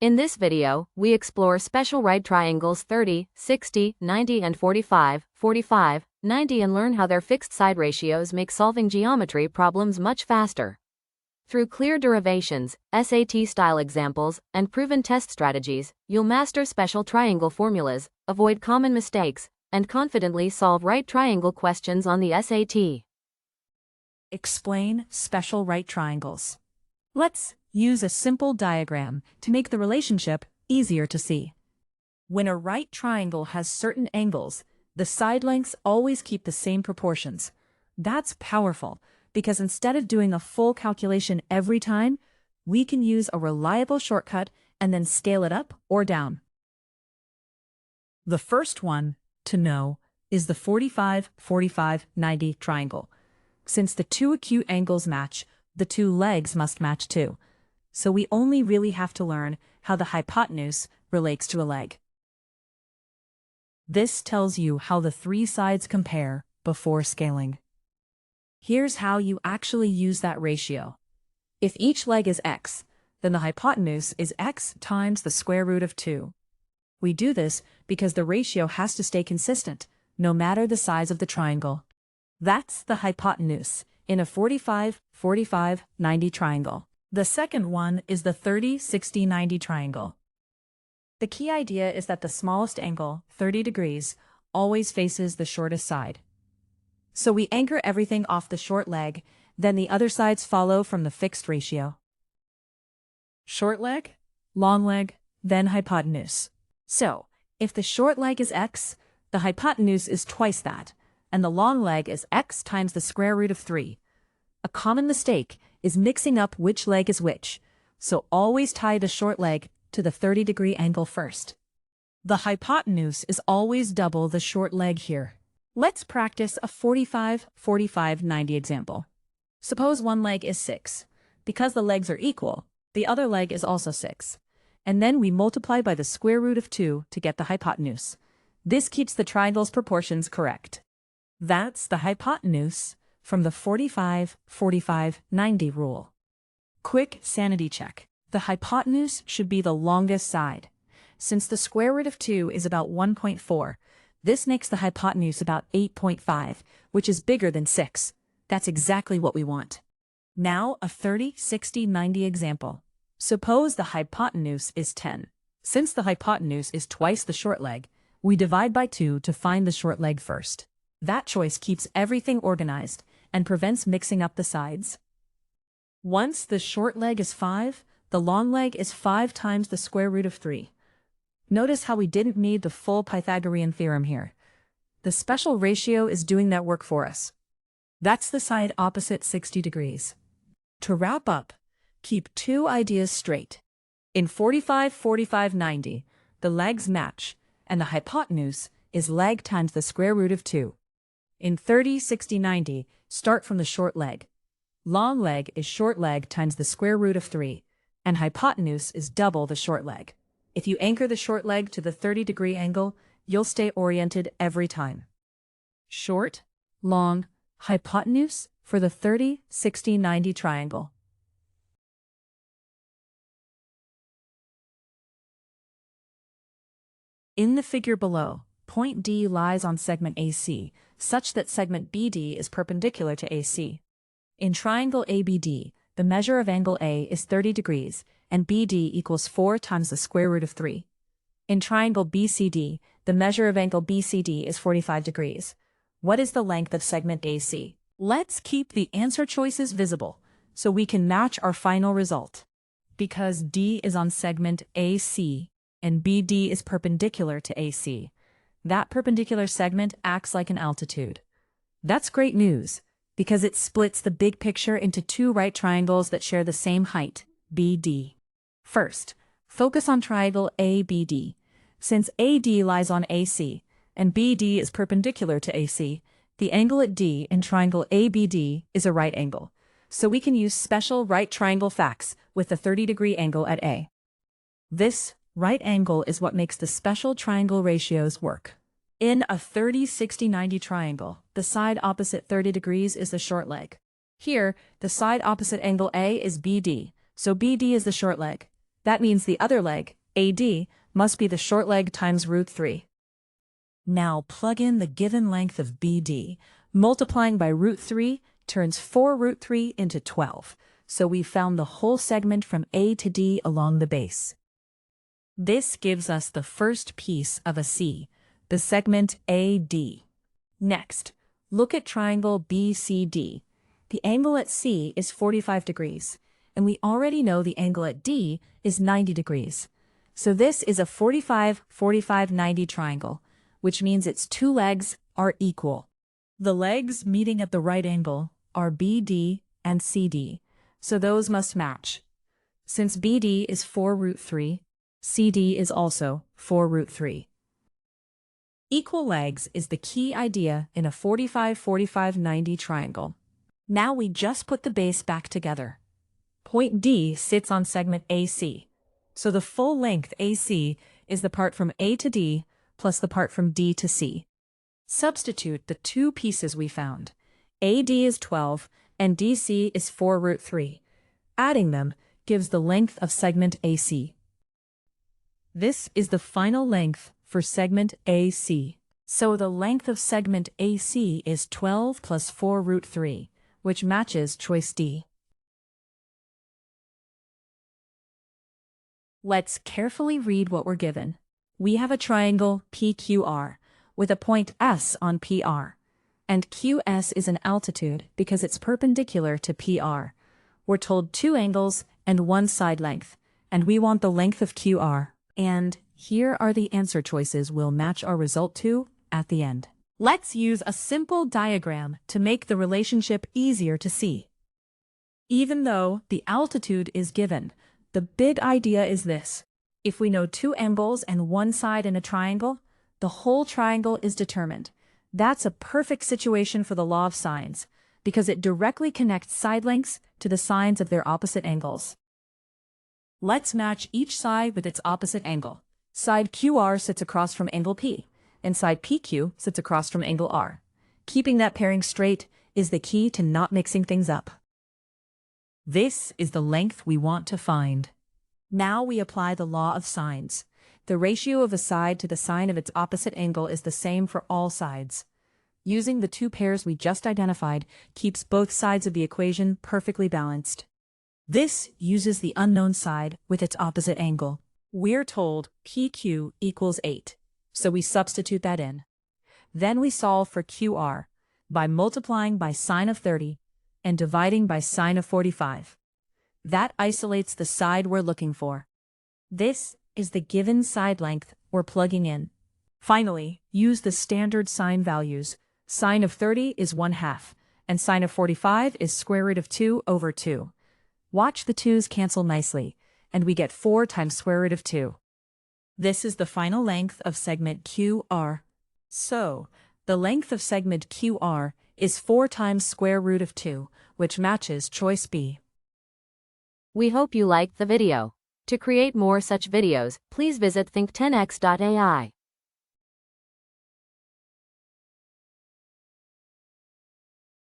In this video, we explore special right triangles 30, 60, 90 and 45, 45, 90 and learn how their fixed side ratios make solving geometry problems much faster. Through clear derivations, SAT-style examples, and proven test strategies, you'll master special triangle formulas, avoid common mistakes, and confidently solve right triangle questions on the SAT. Explain special right triangles. Let's use a simple diagram to make the relationship easier to see. When a right triangle has certain angles, the side lengths always keep the same proportions. That's powerful, because instead of doing a full calculation every time, we can use a reliable shortcut and then scale it up or down. The first one to know is the 45-45-90 triangle. Since the two acute angles match, the two legs must match too. So we only really have to learn how the hypotenuse relates to a leg. This tells you how the three sides compare before scaling. Here's how you actually use that ratio. If each leg is x, then the hypotenuse is x times the square root of 2. We do this because the ratio has to stay consistent, no matter the size of the triangle. That's the hypotenuse in a 45-45-90 triangle. The second one is the 30-60-90 triangle. The key idea is that the smallest angle, 30 degrees, always faces the shortest side. So we anchor everything off the short leg, then the other sides follow from the fixed ratio. Short leg, long leg, then hypotenuse. So, if the short leg is x, the hypotenuse is twice that, and the long leg is x times the square root of 3. A common mistake is mixing up which leg is which, so always tie the short leg to the 30-degree angle first. The hypotenuse is always double the short leg here. Let's practice a 45-45-90 example. Suppose one leg is 6. Because the legs are equal, the other leg is also 6. And then we multiply by the square root of 2 to get the hypotenuse. This keeps the triangle's proportions correct. That's the hypotenuse from the 45-45-90 rule. Quick sanity check. The hypotenuse should be the longest side. Since the square root of 2 is about 1.4, this makes the hypotenuse about 8.5, which is bigger than 6. That's exactly what we want. Now a 30-60-90 example. Suppose the hypotenuse is 10. Since the hypotenuse is twice the short leg, we divide by 2 to find the short leg first. That choice keeps everything organized and prevents mixing up the sides. Once the short leg is 5, the long leg is 5 times the square root of 3. Notice how we didn't need the full Pythagorean theorem here. The special ratio is doing that work for us. That's the side opposite 60 degrees. To wrap up, keep two ideas straight. In 45-45-90, the legs match, and the hypotenuse is leg times the square root of 2. In 30-60-90, start from the short leg. Long leg is short leg times the square root of 3, and hypotenuse is double the short leg. If you anchor the short leg to the 30-degree angle, you'll stay oriented every time. Short, long, hypotenuse for the 30-60-90 triangle. In the figure below, point D lies on segment AC, such that segment BD is perpendicular to AC. In triangle ABD, the measure of angle A is 30 degrees, and BD equals 4 times the square root of 3. In triangle BCD, the measure of angle BCD is 45 degrees. What is the length of segment AC? Let's keep the answer choices visible, so we can match our final result. Because D is on segment AC, and BD is perpendicular to AC, that perpendicular segment acts like an altitude. That's great news, because it splits the big picture into two right triangles that share the same height, BD. First, focus on triangle ABD. Since AD lies on AC, and BD is perpendicular to AC, the angle at D in triangle ABD is a right angle. So we can use special right triangle facts with the 30-degree angle at A. This right angle is what makes the special triangle ratios work. In a 30-60-90 triangle, the side opposite 30 degrees is the short leg. Here, the side opposite angle A is BD, so BD is the short leg. That means the other leg, AD, must be the short leg times root 3. Now plug in the given length of BD. Multiplying by root 3 turns 4 root 3 into 12, so we found the whole segment from A to D along the base. This gives us the first piece of a C, the segment AD. Next, look at triangle BCD. The angle at C is 45 degrees, and we already know the angle at D is 90 degrees. So this is a 45-45-90 triangle, which means its two legs are equal. The legs meeting at the right angle are BD and CD, so those must match. Since BD is 4 root 3, CD is also 4 root 3. Equal legs is the key idea in a 45-45-90 triangle. Now we just put the base back together. Point D sits on segment AC, so the full length AC is the part from A to D plus the part from D to C. Substitute the two pieces we found. AD is 12 and DC is 4 root 3. Adding them gives the length of segment AC. This is the final length for segment AC. So the length of segment AC is 12 plus 4 root 3, which matches choice D. Let's carefully read what we're given. We have a triangle PQR with a point S on PR, and QS is an altitude because it's perpendicular to PR. We're told two angles and one side length, and we want the length of QR. And here are the answer choices we'll match our result to at the end. Let's use a simple diagram to make the relationship easier to see. Even though the altitude is given, the big idea is this. If we know two angles and one side in a triangle, the whole triangle is determined. That's a perfect situation for the law of sines, because it directly connects side lengths to the sines of their opposite angles. Let's match each side with its opposite angle. Side QR sits across from angle P, and side PQ sits across from angle R. Keeping that pairing straight is the key to not mixing things up. This is the length we want to find. Now we apply the law of sines. The ratio of a side to the sine of its opposite angle is the same for all sides. Using the two pairs we just identified keeps both sides of the equation perfectly balanced. This uses the unknown side with its opposite angle. We're told PQ equals 8, so we substitute that in. Then we solve for QR by multiplying by sine of 30 and dividing by sine of 45. That isolates the side we're looking for. This is the given side length we're plugging in. Finally, use the standard sine values. Sine of 30 is 1/2, and sine of 45 is square root of 2 over 2. Watch the 2's cancel nicely, and we get 4 times square root of 2. This is the final length of segment QR. So, the length of segment QR is 4 times square root of 2, which matches choice B. We hope you liked the video. To create more such videos, please visit think10x.ai.